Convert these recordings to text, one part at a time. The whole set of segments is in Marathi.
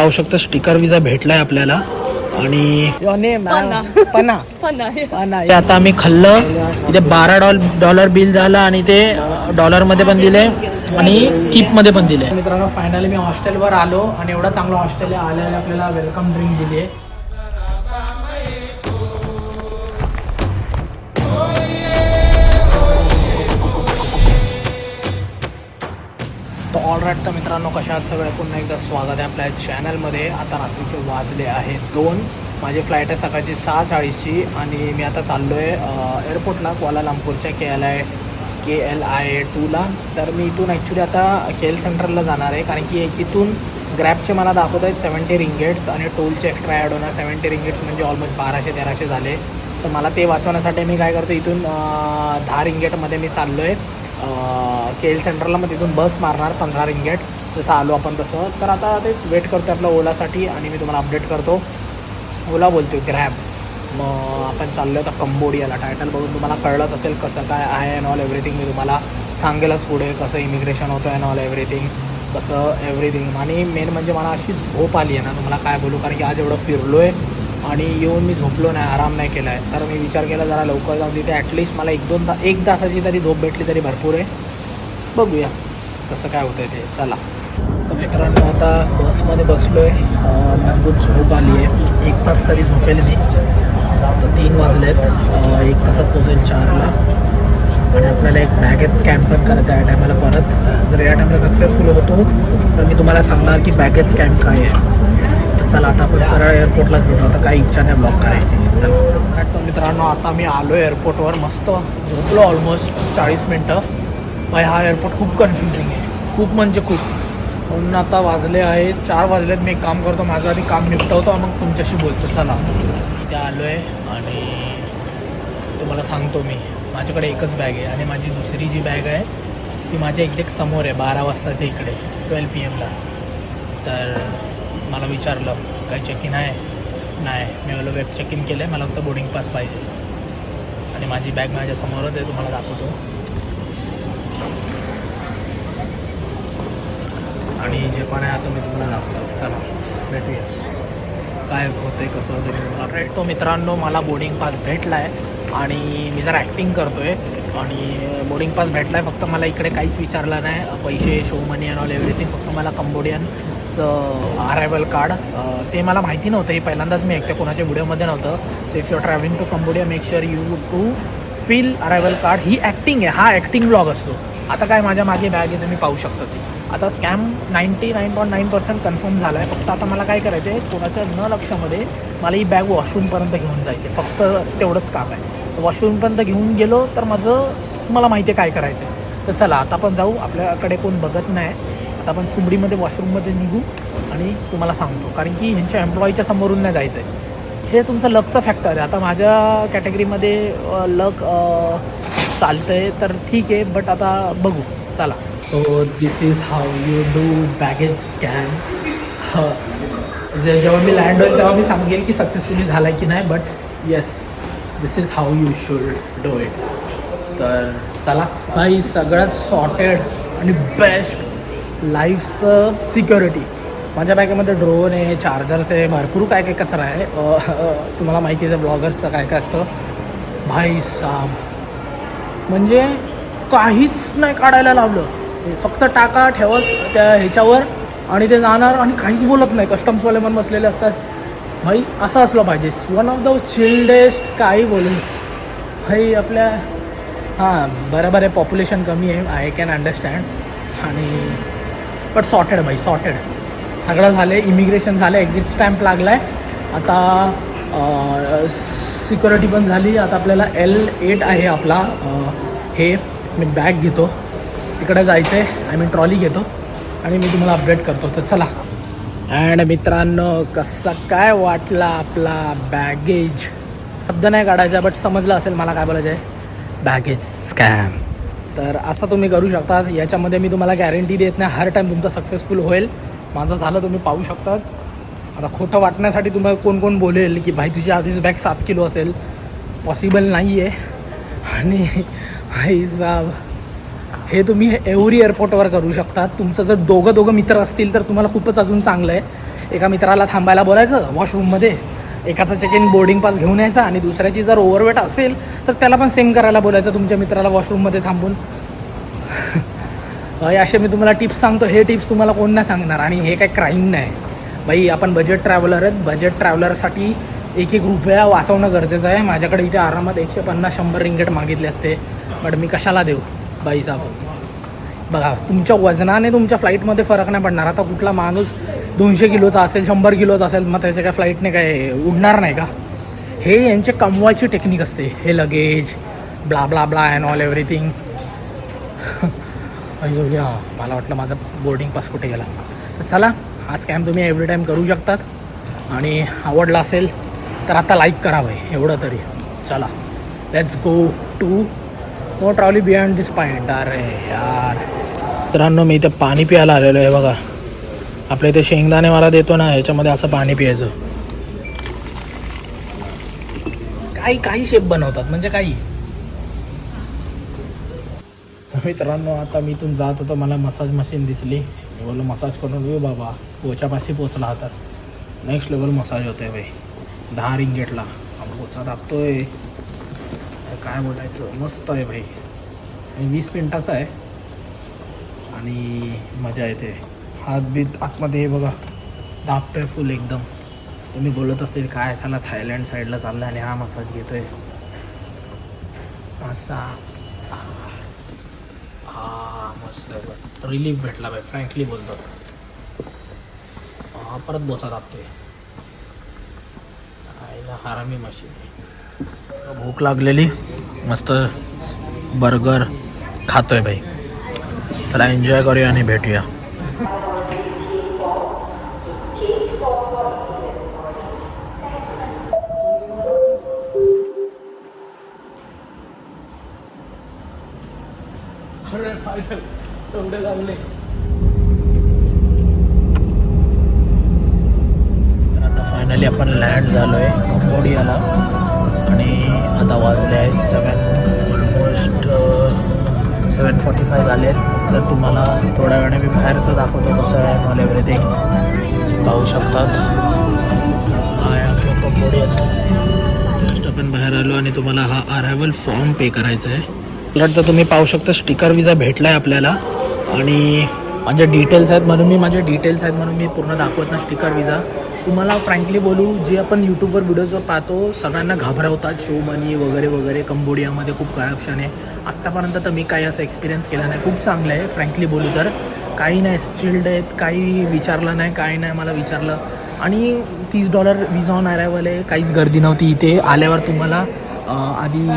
पाहू शकता स्टिकर विजा भेटलाय आपल्याला. आणि आता आम्ही खाल्लं. इथे $12 बिल झालं आणि ते डॉलरमध्ये पण दिले आणि कीपमध्ये पण दिले. मित्रांनो फायनली मी हॉस्टेलवर आलो आणि एवढं चांगलं हॉस्टेल आल्याला आपल्याला वेलकम ड्रिंक दिली आहे. तर ऑलराईट तर मित्रांनो कशा आहात सगळे, पुन्हा एकदा स्वागत आहे आपल्या चॅनलमध्ये. आता रात्रीचे वाजले आहेत 2. माझी फ्लाईट आहे सकाळची 6:40ची आणि मी आता चाललो आहे एअरपोर्टला क्वालालंपूरच्या KLIA2ला. तर मी इथून ॲक्च्युली आता KL सेंट्रलला जाणार आहे, कारण की तिथून ग्रॅबचे मला दाखवत आहेत 70 रिंगेट्स आणि टोलचे एक्स्ट्रा ॲड होणार. 70 रिंगेट्स म्हणजे ऑलमोस्ट 1200-1300 झाले. तर मला ते वाचवण्यासाठी मी काय करतो, इथून 10 रिंगेटमध्ये मी चाललो आहे KL सेंट्रलला. मग तिथून बस मारणार 15 रिंगेट, जसं आलो आपण तसं. तर आता तेच वेट करतो आपल्या ओलासाठी आणि मी तुम्हाला अपडेट करतो. ओला बोलतो ग्रॅब. मग आपण चाललो आहे आता कंबोडियाला. टायटल बघून तुम्हाला कळलंच असेल कसं काय आहे अँड ऑल एव्हरीथिंग. मी तुम्हाला सांगेलच पुढे कसं इमिग्रेशन होतं अँड ऑल एव्हरीथिंग, कसं एव्हरीथिंग. आणि मेन म्हणजे मला अशी झोप आली आहे ना, तुम्हाला काय बोलू, कारण की आज एवढं फिरलो आहे आणि येऊन मी झोपलो नाही, आराम नाही केला आहे. तर मी विचार केला जरा लवकर जाऊन तिथे ॲटलिस्ट मला 1 तासाची तरी झोप भेटली तरी भरपूर आहे. बघूया कसं काय होतं ते. चला. तर मित्रांनो आता बसमध्ये बसलो आहे. खूप झोप आली आहे. 1 तास तरी झोपेल मी. तर 3 वाजलेत. 1 तासात पोचेल 4ला. आणि आपल्याला एक बॅगेज स्कॅम पण करायचा आहे या टायमाला परत. जर या टायमाला सक्सेसफुल होतो तर मी तुम्हाला सांगणार की बॅगेज स्कॅम काय आहे. चला आता आपण सरळ एअरपोर्टलाच भेटू. आता काही इच्छा नाही ब्लॉक करायची. चला. तर मित्रांनो आता मी आलो आहे एअरपोर्टवर. मस्त झोपलो ऑलमोस्ट 40 मिनटं. भाई हा एअरपोर्ट खूप कन्फ्युजिंग आहे, खूप म्हणजे खूप. म्हणून आता वाजले आहेत 4 वाजलेत. मी एक काम करतो, माझं आधी काम निपटवतो मग तुमच्याशी बोलतो. चला. इथे आलो आहे आणि तुम्हाला सांगतो मी, माझ्याकडे एकच बॅग आहे आणि माझी दुसरी जी बॅग आहे ती माझ्या एक्झॅक्ट समोर आहे 12 वाजताच्या इकडे 12 PM. तर मला विचारलं काय चेक इन आहे. नाही, मी मला वेब चेक इन केलं आहे, मला फक्त बोर्डिंग पास पाहिजे. आणि माझी बॅग माझ्या समोरच आहे, तुम्हाला दाखवतो. आणि जे पण आहे आता मी तुम्हाला दाखवतो. चला भेटूया काय होतं आहे कसं होतं. राईट. तो मित्रांनो मला बोर्डिंग पास भेटला आहे आणि मी जरा ॲक्टिंग करतो आहे आणि बोर्डिंग पास भेटला आहे. फक्त मला इकडे काहीच विचारलं नाही, पैसे, show money and all everything. फक्त मला कंबोडियनचं अरायवल कार्ड, ते मला माहिती नव्हतं. हे पहिल्यांदाच मी ऐकते, कोणाच्या व्हिडिओमध्ये नव्हतं. So if you are travelling to Cambodia make sure you to fill arrival card. ही ॲक्टिंग आहे, हा ॲक्टिंग ब्लॉग असतो. आता काय माझ्या मागे बॅग आहे, तुम्ही पाहू शकता. आता स्कॅम 99.9% कन्फर्म झाला आहे. फक्त आता मला काय करायचं आहे, कोणाच्या न लक्षामध्ये मला ही बॅग वॉशरूमपर्यंत घेऊन जायची, फक्त तेवढंच काम आहे. वॉशरूमपर्यंत घेऊन गेलो तर माझं मला माहिती आहे काय करायचं आहे. तर चला आता आपण जाऊ. आपल्याकडे कोण बघत नाही. आता आपण सुमडीमध्ये वॉशरूममध्ये निघू आणि तुम्हाला सांगतो, कारण की ह्यांच्या एम्प्लॉईच्या समोरून नाही जायचं आहे. हे तुमचं लकचं फॅक्टर आहे. आता माझ्या कॅटेगरीमध्ये लक चालतं आहे तर ठीक आहे, बट आता बघू. चला. So this is how you do baggage scam. जेव्हा मी लँड होईल तेव्हा मी सांगेल की सक्सेसफुली झाला आहे की नाही, but yes this is how you should do it. तर चला भाई, सगळ्यात सॉर्टेड आणि बेस्ट लाईफचं सिक्युरिटी. माझ्या बॅगेमध्ये ड्रोन आहे, चार्जर्स आहे, भरपूर काय काय कचरा आहे. तुम्हाला माहिती आहे ब्लॉगर्सचं काय काय असतं. भाई साब म्हणजे काहीच नाही काढायला लावलं. फक्त टाका ठेवस त्या ह्याच्यावर आणि ते जाणार आणि काहीच बोलत नाही. कस्टम्सवाले पण बसलेले असतात. भाई असं असलं पाहिजे. One of the chillest. काही बोलून भाई आपल्या बरोबर आहे, पॉप्युलेशन कमी आहे, आय कॅन अंडरस्टँड. आणि बट सॉर्टेड भाई, सॉर्टेड. सगळं झालं आहे, इमिग्रेशन झालं, एक्झिट स्टॅम्प लागला आहे. आता सिक्युरिटी पण झाली. आता आपल्याला L8 आहे आपला. हे मी बॅग घेतो, तिकडे जायचं आहे. ट्रॉली घेतो आणि मी तुम्हाला अपडेट करतो. तर चला. अँड मित्रांनो कसा काय वाटला आपला बॅगेज. शब्द नाही काढायचा, बट समजलं असेल मला काय बोलायचं आहे. Baggage scam. तर असं तुम्ही करू शकता. याच्यामध्ये मी तुम्हाला गॅरंटी देत नाही हर टाईम तुमचं सक्सेसफुल होईल. माझं झालं, तुम्ही पाहू शकता. आता खोटं वाटण्यासाठी तुम्हाला कोण कोण बोलेल की भाई तुझी आधीच बॅग 7 किलो असेल. पॉसिबल नाही आहे. आणि भाई साब हे तुम्ही एव्हरी एअरपोर्टवर करू शकता. तुमचं जर दोघं मित्र असतील तर तुम्हाला खूपच अजून चांगलं आहे. एका मित्राला थांबायला बोलायचं वॉशरूममध्ये, एकाचा चेक इन बोर्डिंग पास घेऊन यायचा आणि दुसऱ्याची जर ओव्हरवेट असेल तर त्याला पण सेम करायला बोलायचं तुमच्या मित्राला वॉशरूममध्ये थांबून. भाई असे मी तुम्हाला टिप्स सांगतो, हे टिप्स तुम्हाला कोण नाही सांगणार. आणि हे काय क्राईम नाही भाई, आपण बजेट ट्रॅव्हलर आहेत. बजेट ट्रॅव्हलरसाठी एक रुपया वाचवणं गरजेचं आहे. माझ्याकडे इथे आरामात 150-100 रिंगेट मागितले असते, बट मी कशाला देऊ बाई साहेब. बघा तुमच्या वजनाने तुमच्या फ्लाईटमध्ये फरक नाही पडणार. आता कुठला माणूस 200 किलोचा असेल, 100 किलोचा असेल, मग त्याच्या काय फ्लाईटने काय उडणार नाही का? हे यांचे कमवायची टेक्निक असते, हे luggage blah blah blah and all everything. हां, मला वाटलं माझा बोर्डिंग पास कुठे गेला. तर चला, हा स्कॅम तुम्ही एव्हरी टाईम करू शकतात. आणि आवडला असेल तर आता लाईक करा भाई, एवढं तरी. चला let's go to no trolley beyond this point. अरे यार मित्रांनो, मी इथे पाणी प्यायला आलेलो आहे. बघा आपल्या इथे शेंगदाणे मला देतो ना, ह्याच्यामध्ये असं पाणी प्यायचं. काही शेप बनवतात म्हणजे काही. मित्रांनो, आता मी इथून जात होतो, मला मसाज मशीन दिसली. मी बोललो मसाज करून येऊ बाबा. पोचापाशी पोचला तर नेक्स्ट लेवल मसाज होते भाई. 10 रिंगेटला पोचा दाबतोय. काय बोलायचं, मस्त आहे भाई. 20 मिनिटाचा आहे आणि मजा येते. हात बीत आतमध्ये बघा दाबतोय फुल एकदम. तुम्ही बोलत असतील काय साला थायलंड साईडला चाललं आणि हा मसाज घेतोय असा. हा मस्त आहे, रिलीफ भेटला बाई, फ्रँकली बोलतो. हा परत बोचा दाबतोय. आईला हरामी मशीन. भूक लागलेली, मस्त बर्गर खातोय भाई. चला एन्जॉय करूया आणि भेटूया. आता फायनली आपण लँड झालो आहे कंबोडियाला. आणि आता वाजले आहेत 7:45 झाले आहेत. तर तुम्हाला थोड्या वेळाने मी बाहेरचं दाखवतो कसं आहे मला एव्हरीथिंग. पाहू शकतात आहे आपलं कंबोडियाचं. जस्ट आपण बाहेर आलो आणि तुम्हाला हा अरायवल फॉर्म पे करायचा आहे. तर तुम्ही पाहू शकता स्टिकर विजा भेटला आहे आपल्याला. आणि माझे डिटेल्स आहेत म्हणून मी पूर्ण दाखवत ना स्टिकर विजा. तुम्हाला फ्रँकली बोलू, जे आपण यूट्यूबवर व्हिडिओजवर पाहतो सगळ्यांना घाबरवतात शो मनी वगैरे वगैरे. कंबोडियामध्ये खूप करप्शन आहे. आत्तापर्यंत तर मी काही असं एक्सपिरियन्स केला नाही. खूप चांगलं आहे फ्रँकली बोलू तर. काही नाही, चिल्ड आहेत, काही विचारलं नाही, काही नाही मला विचारलं. आणि $30 विजा ऑन अरायवल आहे. काहीच गर्दी नव्हती इथे. आल्यावर तुम्हाला आधी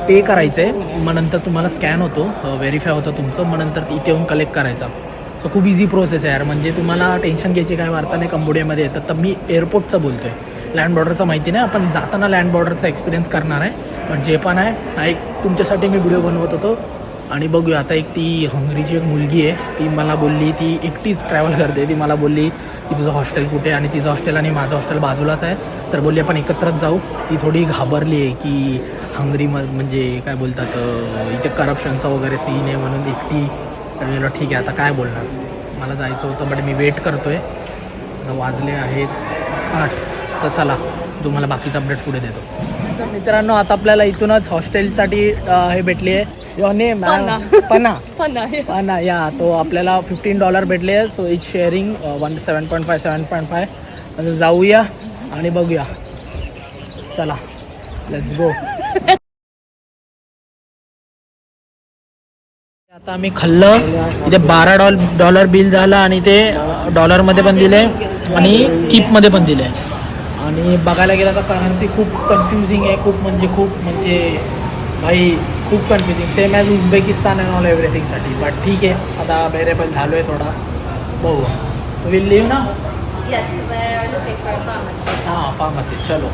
पे करायचं आहे, मग नंतर तुम्हाला स्कॅन होतो, व्हेरीफाय होतं तुमचं, मग नंतर इथे येऊन कलेक्ट करायचा. सो खूप इझी प्रोसेस आहे यार. म्हणजे तुम्हाला टेन्शन घ्यायची काय वार्ता नाही कंबोडियामध्ये येतात. तर मी एअरपोर्टचं बोलतो आहे, लँड बॉर्डरचं माहिती नाही. आपण जाताना लँड बॉर्डरचा एक्सपिरियन्स करणार आहे. पण जे पण आहे हा एक तुमच्यासाठी मी व्हिडिओ बनवत होतो. आणि बघूया आता एक ती हंगरीची एक मुलगी आहे, ती मला बोलली, ती एकटीच ट्रॅव्हल करते. ती मला बोलली की तुझं हॉस्टेल कुठे, आणि तिचं हॉस्टेल आणि माझं हॉस्टेल बाजूलाच आहे, तर बोलली आपण एकत्रच जाऊ. ती थोडी घाबरली आहे की म्हणजे काय बोलतात इथे करप्शनचा वगैरे सीन आहे म्हणून एकटी. तर मी ठीक आहे आता काय बोलणार, मला जायचं होतं बट मी वेट करतो आहे. वाजले आहेत 8. तर चला तुम्हाला बाकीचं अपडेट पुढे देतो. तर मित्रांनो, आता आपल्याला इथूनच हॉस्टेलसाठी हे भेटली आहे पना या. तो आपल्याला $15 भेटले. सो इच शेअरिंग 7.5 जाऊया आणि बघूया. चला लेट्स गो. आता आम्ही खाल्लं. इथे $12 बिल झालं आणि ते डॉलरमध्ये पण दिले आणि कीपमध्ये पण दिले. आणि बघायला गेलं तर करन्सी खूप कन्फ्युजिंग आहे, खूप म्हणजे भाई खूप confusing. Same as Uzbekistan and all एव्हरीथिंगसाठी. बट ठीक आहे, आता अवेलेबल झालो आहे थोडा. बघू विल लिव्ह ना. हां फार्मसी. चलो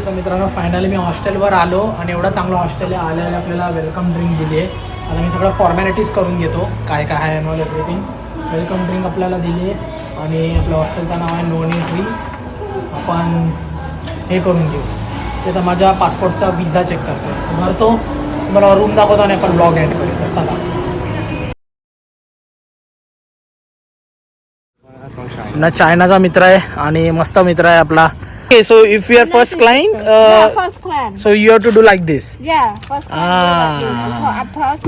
तर मित्रांनो, फायनली मी हॉस्टेलवर आलो आणि एवढं चांगलं हॉस्टेल आहे. आल्याने आपल्याला वेलकम ड्रिंक दिली आहे. आता मी सगळं फॉर्मॅलिटीज करून घेतो काय काय आहे अँड एव्हरीथिंग. वेलकम ड्रिंक आपल्याला दिली आहे आणि आपल्या हॉस्टेलचं नाव आहे नो एंट्री. आपण हे करून घेऊ. ते तर माझ्या पासपोर्टचा विजा चेक करतो, भरतो, तुम्हाला रूम दाखवतो आणि आपण ब्लॉग एंड करू. चला. ना चायनाचा मित्र आहे आणि मस्त मित्र आहे आपला. Okay, so if you are first client First client. So you have to do like this. Yeah, first client. At first.